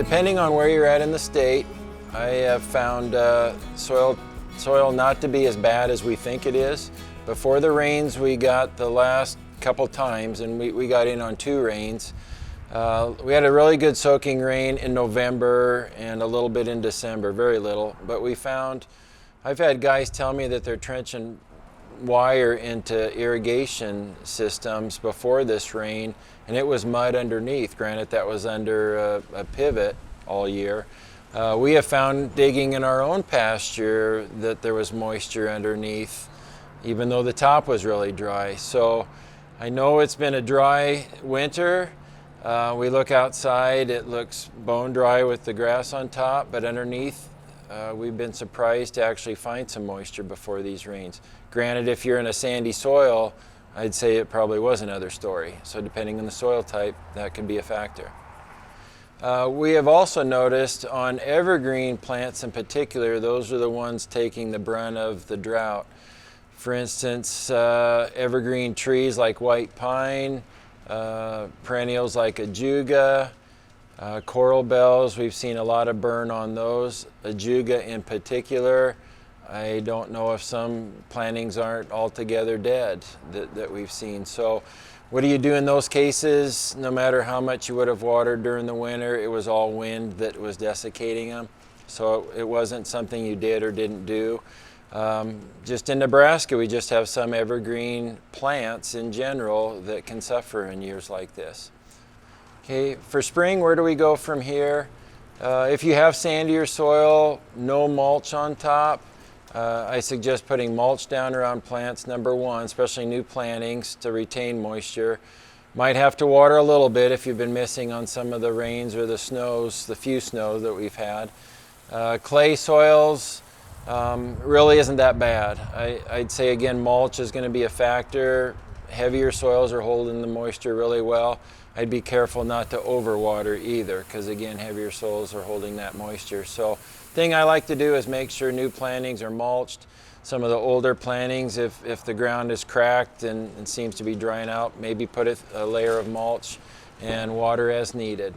depending on where you're at in the state, I have found soil not to be as bad as we think it is. Before the rains we got the last couple times, and we got in on 2 rains, we had a really good soaking rain in November and a little bit in December, very little, but we found, I've had guys tell me that they're trenching wire into irrigation systems before this rain, and it was mud underneath. Granted, that was under a pivot all year. We have found digging in our own pasture that there was moisture underneath, even though the top was really dry. So I know it's been a dry winter. We look outside, it looks bone dry with the grass on top, but underneath we've been surprised to actually find some moisture before these rains. Granted, if you're in a sandy soil, I'd say it probably was another story. So depending on the soil type, that could be a factor. We have also noticed on evergreen plants in particular, those are the ones taking the brunt of the drought. For instance, evergreen trees like white pine, perennials like ajuga, coral bells, we've seen a lot of burn on those. Ajuga in particular, I don't know if some plantings aren't altogether dead that we've seen. So what do you do in those cases? No matter how much you would have watered during the winter, it was all wind that was desiccating them. So it wasn't something you did or didn't do. Just in Nebraska, we just have some evergreen plants in general that can suffer in years like this. Okay, for spring, where do we go from here? If you have sandier soil, no mulch on top. I suggest putting mulch down around plants, number one, especially new plantings, to retain moisture. Might have to water a little bit if you've been missing on some of the rains or the snows, the few snows that we've had. Clay soils really isn't that bad. I'd say again, mulch is going to be a factor. Heavier soils are holding the moisture really well. I'd be careful not to overwater either, because again, heavier soils are holding that moisture. So thing I like to do is make sure new plantings are mulched. Some of the older plantings, if the ground is cracked and seems to be drying out, maybe put a layer of mulch and water as needed.